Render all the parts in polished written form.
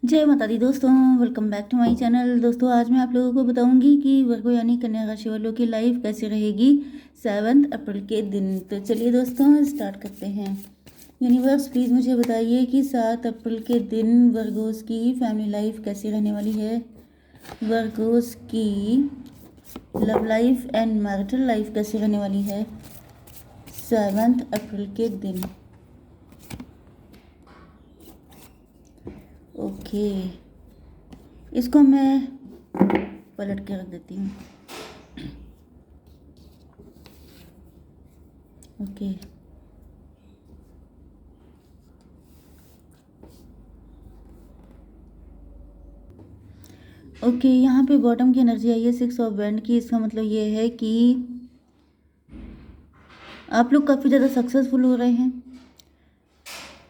जय माता दी दोस्तों, welcome back to my channel. दोस्तों आज मैं आप लोगों को बताऊंगी कि वर्गो यानी कन्या राशि वालों की लाइफ कैसे रहेगी 7 अप्रैल के दिन। तो चलिए दोस्तों स्टार्ट करते हैं। यूनिवर्स प्लीज़ मुझे बताइए कि 7 अप्रैल के दिन वर्गोस की फैमिली लाइफ कैसी रहने वाली है। वर्गोस की love life and marital life कैसी रहने वाली है 7 अप्रैल के दिन। ओके, इसको मैं पलट के रख देती हूँ। ओके, ओके, यहाँ पे बॉटम की एनर्जी आई है 6 ऑफ वैंड की। इसका मतलब ये है कि आप लोग काफ़ी ज़्यादा सक्सेसफुल हो रहे हैं।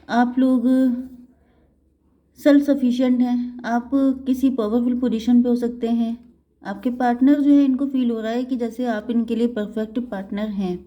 आप लोग सेल्फ सफिशिएंट हैं। आप किसी पावरफुल पोजीशन पे हो सकते हैं। आपके पार्टनर जो है, इनको फील हो रहा है कि जैसे आप इनके लिए परफेक्ट पार्टनर हैं।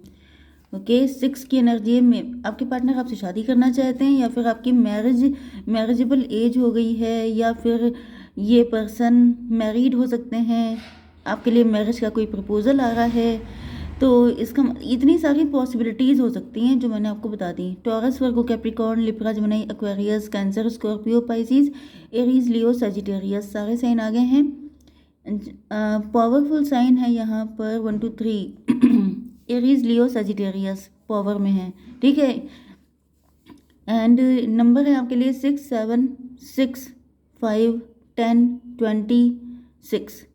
ओके, 6 की एनर्जी में आपके पार्टनर आपसे शादी करना चाहते हैं, या फिर आपकी मैरिजेबल एज हो गई है, या फिर ये पर्सन मैरिड हो सकते हैं। आपके लिए मैरिज का कोई प्रपोजल आ रहा है। तो इसका इतनी सारी पॉसिबिलिटीज़ हो सकती हैं जो मैंने आपको बता दी। Taurus, Virgo, Capricorn, Libra, Gemini, Aquarius, Cancer, Scorpio, Pisces, Aries, Leo, Sagittarius, सारे साइन आ गए हैं। पावरफुल साइन है यहाँ पर 1 2 3 एरीज, लियो, सजिटेरियस पावर में है, ठीक है। एंड नंबर है आपके लिए 6 7 6 5 10 26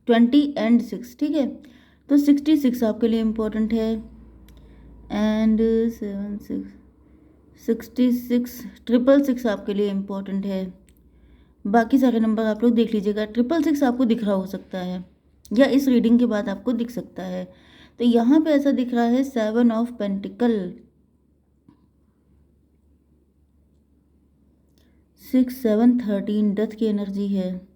20 एंड 6, ठीक है। तो 66 आपके लिए इम्पोर्टेंट है। एंड 7 6 66 666 आपके लिए इम्पोर्टेंट है। बाकी सारे नंबर आप लोग देख लीजिएगा। 666 आपको दिख रहा हो सकता है, या इस रीडिंग के बाद आपको दिख सकता है। तो यहाँ पे ऐसा दिख रहा है 7 ऑफ पेंटिकल, 6 7 13 डेथ की एनर्जी है।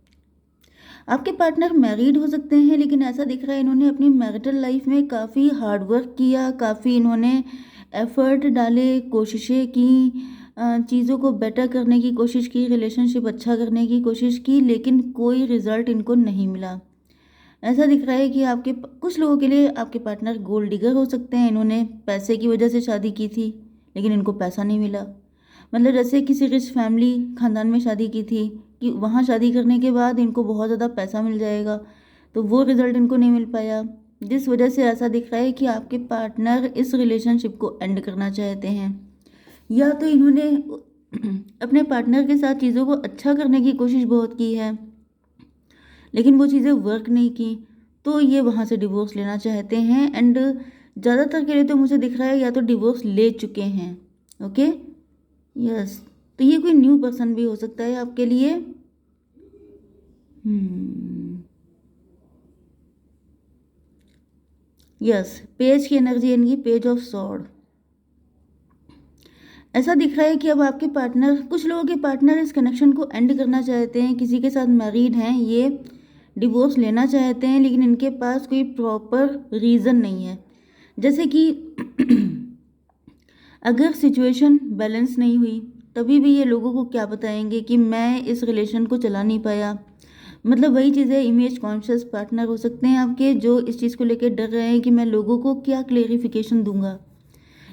आपके पार्टनर मैरिड हो सकते हैं, लेकिन ऐसा दिख रहा है इन्होंने अपनी मैरिटल लाइफ में काफ़ी हार्ड वर्क किया, काफ़ी इन्होंने एफर्ट डाले, कोशिशें की, चीज़ों को बेटर करने की कोशिश की, रिलेशनशिप अच्छा करने की कोशिश की, लेकिन कोई रिजल्ट इनको नहीं मिला। ऐसा दिख रहा है कि आपके कुछ लोगों के लिए आपके पार्टनर गोल्ड डिगर हो सकते हैं। इन्होंने पैसे की वजह से शादी की थी, लेकिन इनको पैसा नहीं मिला। मतलब जैसे किसी रिच फैमिली खानदान में शादी की थी कि वहाँ शादी करने के बाद इनको बहुत ज़्यादा पैसा मिल जाएगा, तो वो रिज़ल्ट इनको नहीं मिल पाया, जिस वजह से ऐसा दिख रहा है कि आपके पार्टनर इस रिलेशनशिप को एंड करना चाहते हैं। या तो इन्होंने अपने पार्टनर के साथ चीज़ों को अच्छा करने की कोशिश बहुत की है, लेकिन वो चीज़ें वर्क नहीं की, तो ये वहाँ से डिवोर्स लेना चाहते हैं। एंड ज़्यादातर के लिए तो मुझे दिख रहा है या तो डिवोर्स ले चुके हैं। ओके, यस, तो ये कोई न्यू पर्सन भी हो सकता है आपके लिए। यस, पेज की एनर्जी इनकी पेज ऑफ सॉर्ड। ऐसा दिख रहा है कि अब आपके पार्टनर, कुछ लोगों के पार्टनर इस कनेक्शन को एंड करना चाहते हैं। किसी के साथ मैरिड हैं, ये डिवोर्स लेना चाहते हैं, लेकिन इनके पास कोई प्रॉपर रीज़न नहीं है। जैसे कि अगर सिचुएशन बैलेंस नहीं हुई, तभी भी ये लोगों को क्या बताएंगे कि मैं इस रिलेशन को चला नहीं पाया। मतलब वही चीज़ें, इमेज कॉन्शियस पार्टनर हो सकते हैं आपके, जो इस चीज़ को लेकर डर रहे हैं कि मैं लोगों को क्या क्लेरिफिकेशन दूंगा।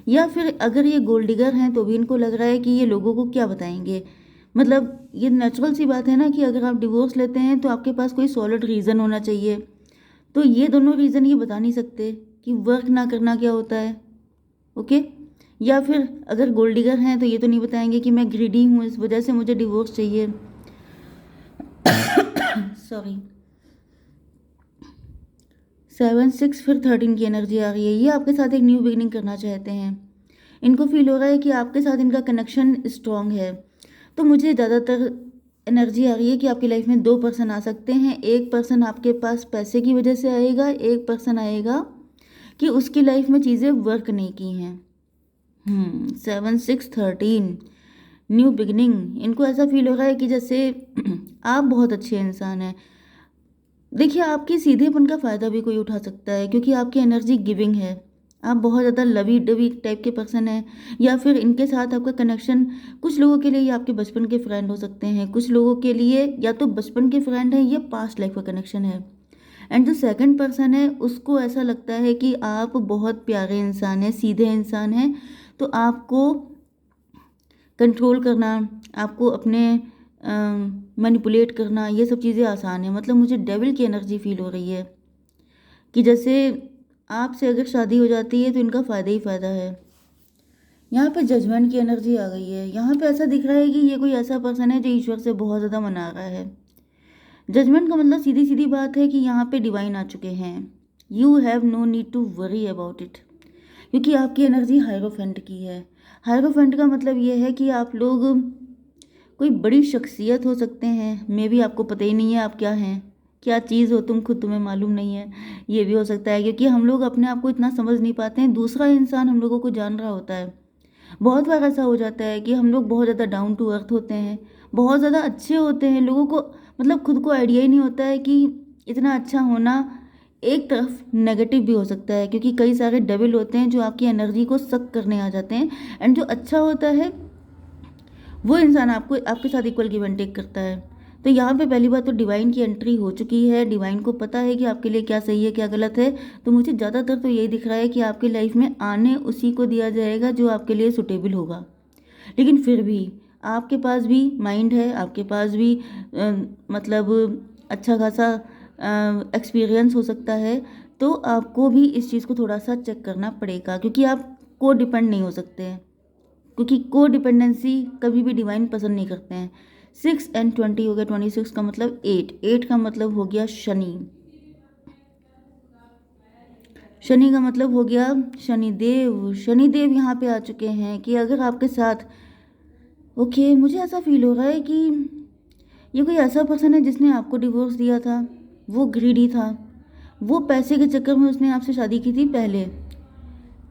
या फिर अगर ये गोल्ड डिगर हैं, तो भी इनको लग रहा है कि ये लोगों को क्या बताएंगे। मतलब ये नेचुरल सी बात है ना कि अगर आप डिवोर्स लेते हैं तो आपके पास कोई सॉलिड रीज़न होना चाहिए। तो ये दोनों रीज़न ये बता नहीं सकते कि वर्क ना करना क्या होता है। ओके, या फिर अगर गोल्ड डिगर हैं तो ये तो नहीं बताएंगे कि मैं ग्रीडी हूँ, इस वजह से मुझे डिवोर्स चाहिए। सॉरी, 7 6 फिर 13 की एनर्जी आ रही है। ये आपके साथ एक न्यू बिगिनिंग करना चाहते हैं। इनको फील हो रहा है कि आपके साथ इनका कनेक्शन स्ट्रॉन्ग है। तो मुझे ज़्यादातर एनर्जी आ रही है कि आपकी लाइफ में 2 पर्सन आ सकते हैं। एक पर्सन आपके पास पैसे की वजह से आएगा, एक पर्सन आएगा कि उसकी लाइफ में चीज़ें वर्क नहीं की हैं। 7 6 13 न्यू बिगिनिंग। इनको ऐसा फील हो रहा है कि जैसे आप बहुत अच्छे इंसान हैं। देखिए, आपके सीधेपन का फ़ायदा भी कोई उठा सकता है, क्योंकि आपकी एनर्जी गिविंग है। आप बहुत ज़्यादा लवी डवी टाइप के पर्सन हैं, या फिर इनके साथ आपका कनेक्शन, कुछ लोगों के लिए ये आपके बचपन के फ्रेंड हो सकते हैं, कुछ लोगों के लिए या तो बचपन के फ्रेंड हैं या पास्ट लाइफ का कनेक्शन है। एंड जो सेकंड पर्सन है उसको ऐसा लगता है कि आप बहुत प्यारे इंसान हैं, सीधे इंसान हैं, तो आपको कंट्रोल करना, आपको अपने मैनिपुलेट करना, ये सब चीज़ें आसान है। मतलब मुझे डेविल की एनर्जी फील हो रही है कि जैसे आपसे अगर शादी हो जाती है तो इनका फ़ायदा ही फ़ायदा है। यहाँ पे जजमेंट की एनर्जी आ गई है। यहाँ पे ऐसा दिख रहा है कि ये कोई ऐसा पर्सन है जो ईश्वर से बहुत ज़्यादा मना रहा है। जजमेंट का मतलब सीधी सीधी बात है कि यहाँ पे डिवाइन आ चुके हैं। You have no need to worry about it, क्योंकि आपकी एनर्जी हायरोफेंट की है। हायरोफेंट का मतलब ये है कि आप लोग कोई बड़ी शख्सियत हो सकते हैं, मे बी आपको पता ही नहीं है आप क्या हैं, क्या चीज़ हो तुम खुद तुम्हें मालूम नहीं है। ये भी हो सकता है क्योंकि हम लोग अपने आप को इतना समझ नहीं पाते हैं, दूसरा इंसान हम लोगों को जान रहा होता है। बहुत बार ऐसा हो जाता है कि हम लोग बहुत ज़्यादा डाउन टू अर्थ होते हैं, बहुत ज़्यादा अच्छे होते हैं, लोगों को मतलब खुद को आइडिया ही नहीं होता है कि इतना अच्छा होना एक तरफ नेगेटिव भी हो सकता है, क्योंकि कई सारे डेविल होते हैं जो आपकी एनर्जी को सक करने आ जाते हैं। एंड जो अच्छा होता है वो इंसान आपको आपके साथ इक्वल गिव एंड टेक करता है। तो यहाँ पे पहली बात तो डिवाइन की एंट्री हो चुकी है, डिवाइन को पता है कि आपके लिए क्या सही है क्या गलत है। तो मुझे ज़्यादातर तो यही दिख रहा है कि आपकी लाइफ में आने उसी को दिया जाएगा जो आपके लिए सुटेबल होगा। लेकिन फिर भी आपके पास भी माइंड है, आपके पास भी मतलब अच्छा खासा एक्सपीरियंस हो सकता है, तो आपको भी इस चीज़ को थोड़ा सा चेक करना पड़ेगा, क्योंकि आप को डिपेंड नहीं हो सकते हैं, क्योंकि को डिपेंडेंसी कभी भी डिवाइन पसंद नहीं करते हैं। 6 और 20 हो गया, 26 का मतलब 8 का मतलब हो गया शनि, शनि का मतलब हो गया शनिदेव। शनिदेव यहाँ पे आ चुके हैं कि अगर आपके साथ ओके, मुझे ऐसा फील हो रहा है कि ये कोई ऐसा पर्सन है जिसने आपको डिवोर्स दिया था, वो ग्रीडी था, वो पैसे के चक्कर में उसने आपसे शादी की थी पहले,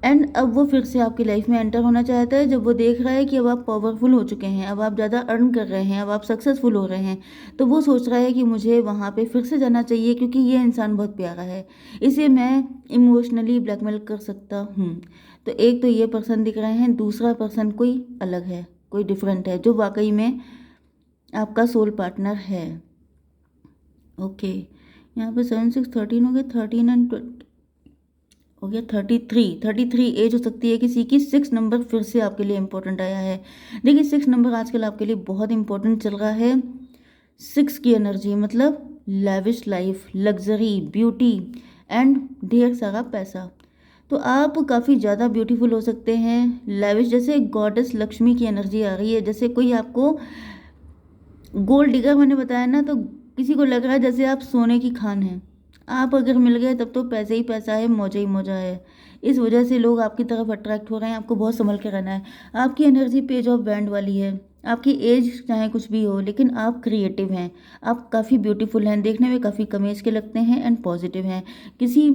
एंड अब वो फिर से आपकी लाइफ में एंटर होना चाहता है। जब वो देख रहा है कि अब आप पावरफुल हो चुके हैं, अब आप ज़्यादा अर्न कर रहे हैं, अब आप सक्सेसफुल हो रहे हैं, तो वो सोच रहा है कि मुझे वहाँ पे फिर से जाना चाहिए, क्योंकि ये इंसान बहुत प्यारा है, इसे मैं इमोशनली ब्लैकमेल कर सकता हूँ। तो एक तो ये पर्सन दिख रहे हैं, दूसरा पर्सन कोई अलग है, कोई डिफरेंट है, जो वाकई में आपका सोल पार्टनर है। ओके, यहाँ पे 7 6 13 हो गया, 13 एंड हो गया 33 एज हो सकती है किसी की। 6 नंबर फिर से आपके लिए इंपॉर्टेंट आया है। देखिए 6 नंबर आजकल आपके लिए बहुत इंपॉर्टेंट चल रहा है। 6 की एनर्जी मतलब lavish life, luxury, beauty and ढेर सारा पैसा। तो आप काफ़ी ज़्यादा ब्यूटीफुल हो सकते हैं, लैविश, जैसे गॉडेस लक्ष्मी की एनर्जी आ रही है, जैसे कोई आपको गोल्ड डिगर मैंने बताया ना, तो किसी को लग रहा है जैसे आप सोने की खान हैं, आप अगर मिल गए तब तो पैसे ही पैसा है, मौजा ही मौजा है। इस वजह से लोग आपकी तरफ अट्रैक्ट हो रहे हैं, आपको बहुत संभल के रहना है। आपकी एनर्जी पेज ऑफ बैंड वाली है, आपकी एज चाहे कुछ भी हो, लेकिन आप क्रिएटिव हैं, आप काफ़ी ब्यूटीफुल हैं, देखने में काफ़ी कम एज के लगते हैं एंड पॉजिटिव हैं, किसी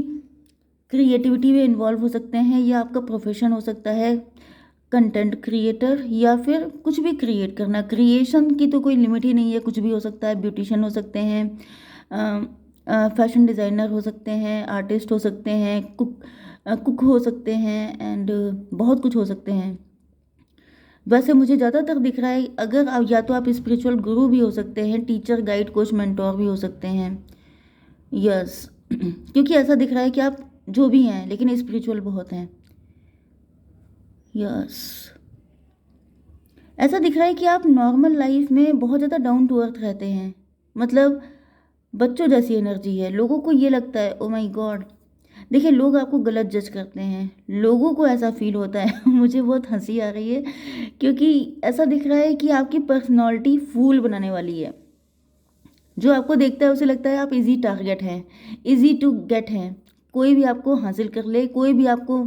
क्रिएटिविटी में इन्वॉल्व हो सकते हैं, या आपका प्रोफेशन हो सकता है कंटेंट क्रिएटर, या फिर कुछ भी क्रिएट करना। क्रिएशन की तो कोई लिमिट ही नहीं है, कुछ भी हो सकता है। ब्यूटिशियन हो सकते हैं, फैशन डिज़ाइनर हो सकते हैं, आर्टिस्ट हो सकते हैं, कुक हो सकते हैं, एंड बहुत कुछ हो सकते हैं। वैसे मुझे ज़्यादातर दिख रहा है अगर आप या तो आप स्पिरिचुअल गुरु भी हो सकते हैं, टीचर, गाइड, कोच, मेंटोर भी हो सकते हैं। यस क्योंकि ऐसा दिख रहा है कि आप जो भी हैं लेकिन स्पिरिचुअल बहुत हैं। यस ऐसा दिख रहा है कि आप नॉर्मल लाइफ में बहुत ज़्यादा डाउन टू अर्थ रहते हैं, मतलब बच्चों जैसी एनर्जी है। लोगों को ये लगता है ओ माय गॉड, देखिए लोग आपको गलत जज करते हैं, लोगों को ऐसा फील होता है मुझे बहुत हंसी आ रही है, क्योंकि ऐसा दिख रहा है कि आपकी पर्सनालिटी फूल बनाने वाली है। जो आपको देखता है उसे लगता है आप इजी टारगेट हैं, इजी टू गेट हैं, कोई भी आपको हासिल कर ले, कोई भी आपको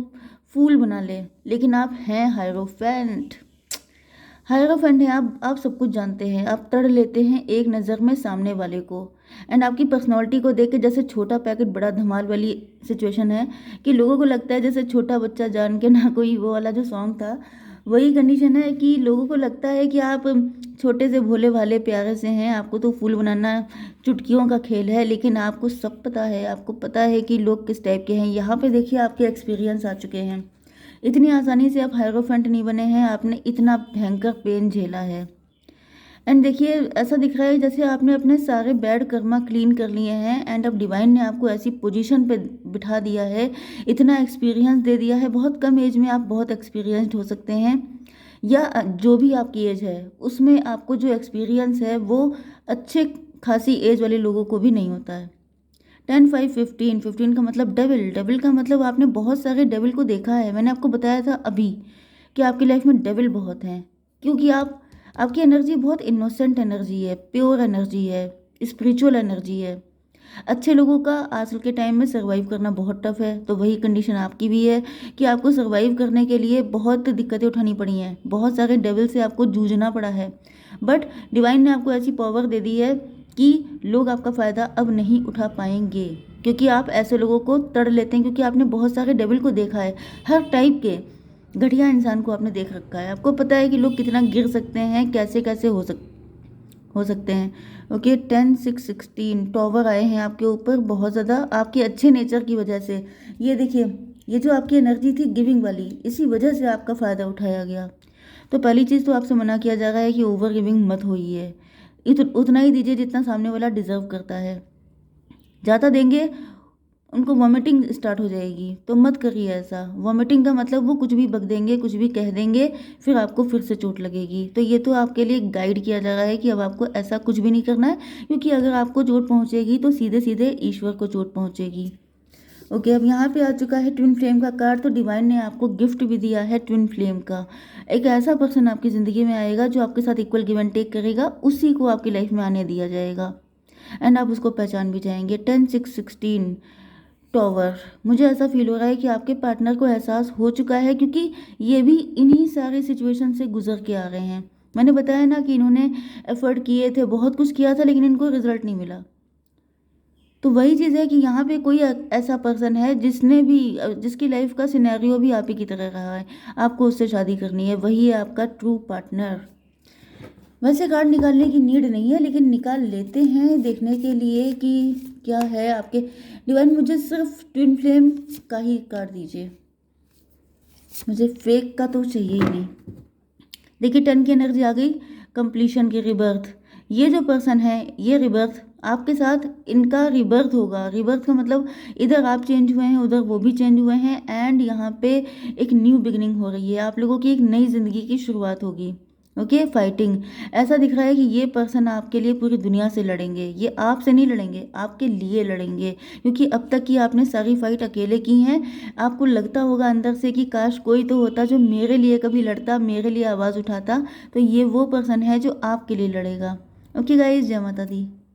फूल बना ले, लेकिन आप हैं हायरोफेंट। हायरोफेंट है आप सब कुछ जानते हैं, आप तड़ लेते हैं एक नज़र में सामने वाले को। एंड आपकी पर्सनालिटी को देख के जैसे छोटा पैकेट बड़ा धमाल वाली सिचुएशन है कि लोगों को लगता है जैसे छोटा बच्चा जान के ना, कोई वो वाला जो सॉन्ग था, वही कंडीशन है कि लोगों को लगता है कि आप छोटे से भोले भाले प्यारे से हैं, आपको तो फूल बनाना चुटकियों का खेल है, लेकिन आपको सब पता है, आपको पता है कि लोग किस टाइप के हैं। यहाँ पे देखिए आपके एक्सपीरियंस आ चुके हैं। इतनी आसानी से आप हायरोफेंट नहीं बने हैं, आपने इतना भयंकर पेन झेला है। एंड देखिए ऐसा दिख रहा है जैसे आपने अपने सारे बैड कर्मा क्लीन कर लिए हैं, एंड अब डिवाइन ने आपको ऐसी पोजीशन पे बिठा दिया है, इतना एक्सपीरियंस दे दिया है। बहुत कम एज में आप बहुत एक्सपीरियंस्ड हो सकते हैं, या जो भी आपकी एज है उसमें आपको जो एक्सपीरियंस है वो अच्छे खासी एज वाले लोगों को भी नहीं होता है। 10 5 15, 15 का मतलब डेविल, डेविल का मतलब आपने बहुत सारे डेविल को देखा है। मैंने आपको बताया था अभी कि आपकी लाइफ में डेविल बहुत हैं, क्योंकि आपकी एनर्जी बहुत इनोसेंट एनर्जी है, प्योर एनर्जी है, स्पिरिचुअल एनर्जी है। अच्छे लोगों का आजकल के टाइम में सर्वाइव करना बहुत टफ है, तो वही कंडीशन आपकी भी है कि आपको सर्वाइव करने के लिए बहुत दिक्कतें उठानी पड़ी हैं, बहुत सारे डेविल से आपको जूझना पड़ा है। बट डिवाइन ने आपको ऐसी पावर दे दी है कि लोग आपका फ़ायदा अब नहीं उठा पाएंगे, क्योंकि आप ऐसे लोगों को तड़ लेते हैं, क्योंकि आपने बहुत सारे डेविल को देखा है। हर टाइप के घटिया इंसान को आपने देख रखा है, आपको पता है कि लोग कितना गिर सकते हैं, कैसे कैसे हो सकते हैं। ओके, 10 6 16 टॉवर आए हैं आपके ऊपर बहुत ज़्यादा, आपके अच्छे नेचर की वजह से। ये देखिए, ये जो आपकी एनर्जी थी गिविंग वाली, इसी वजह से आपका फ़ायदा उठाया गया। तो पहली चीज़ तो आपसे मना किया जा रहा है कि ओवर गिविंग मत होइए, उतना ही दीजिए जितना सामने वाला डिजर्व करता है। ज़्यादा देंगे उनको वॉमिटिंग स्टार्ट हो जाएगी, तो मत करिए ऐसा। वॉमिटिंग का मतलब वो कुछ भी बक देंगे, कुछ भी कह देंगे, फिर आपको फिर से चोट लगेगी। तो ये तो आपके लिए गाइड किया जा रहा है कि अब आपको ऐसा कुछ भी नहीं करना है, क्योंकि अगर आपको चोट पहुंचेगी तो सीधे सीधे ईश्वर को चोट पहुंचेगी। ओके, अब यहाँ पे आ चुका है ट्विन फ्लेम का कार्ड। तो डिवाइन ने आपको गिफ्ट भी दिया है ट्विन फ्लेम का। एक ऐसा पर्सन आपकी ज़िंदगी में आएगा जो आपके साथ इक्वल गिव एंड टेक करेगा, उसी को आपकी लाइफ में आने दिया जाएगा, एंड आप उसको पहचान भी जाएंगे। 10 6 16 टॉवर, मुझे ऐसा फील हो रहा है कि आपके पार्टनर को एहसास हो चुका है, क्योंकि ये भी इन्हीं सारे सिचुएशन से गुजर के आ रहे हैं। मैंने बताया ना कि इन्होंने एफर्ट किए थे, बहुत कुछ किया था, लेकिन इनको रिजल्ट नहीं मिला। तो वही चीज़ है कि यहाँ पे कोई ऐसा पर्सन है जिसकी लाइफ का सिनेरियो भी आप ही की तरह रहा है, आपको उससे शादी करनी है, वही है आपका ट्रू पार्टनर। वैसे कार्ड निकालने की नीड नहीं है, लेकिन निकाल लेते हैं देखने के लिए कि क्या है आपके। डिवाइन, मुझे सिर्फ ट्विन फ्लेम का ही कार्ड दीजिए, मुझे फेक का तो चाहिए ही नहीं। देखिए 10 की एनर्जी आ गई, कंप्लीशन की रिबर्थ। ये जो पर्सन है ये रिबर्थ आपके साथ, इनका रिबर्थ होगा। रिबर्थ का मतलब इधर आप चेंज हुए हैं, उधर वो भी चेंज हुए हैं, एंड यहाँ पे एक न्यू बिगनिंग हो रही है, आप लोगों की एक नई जिंदगी की शुरुआत होगी। ओके, फाइटिंग, ऐसा दिख रहा है कि ये पर्सन आपके लिए पूरी दुनिया से लड़ेंगे। ये आपसे नहीं लड़ेंगे, आपके लिए लड़ेंगे, क्योंकि अब तक की आपने सारी फाइट अकेले की हैं। आपको लगता होगा अंदर से कि काश कोई तो होता जो मेरे लिए कभी लड़ता, मेरे लिए आवाज़ उठाता। तो ये वो पर्सन है जो आपके लिए लड़ेगा। ओके गाइस, जय माता दी।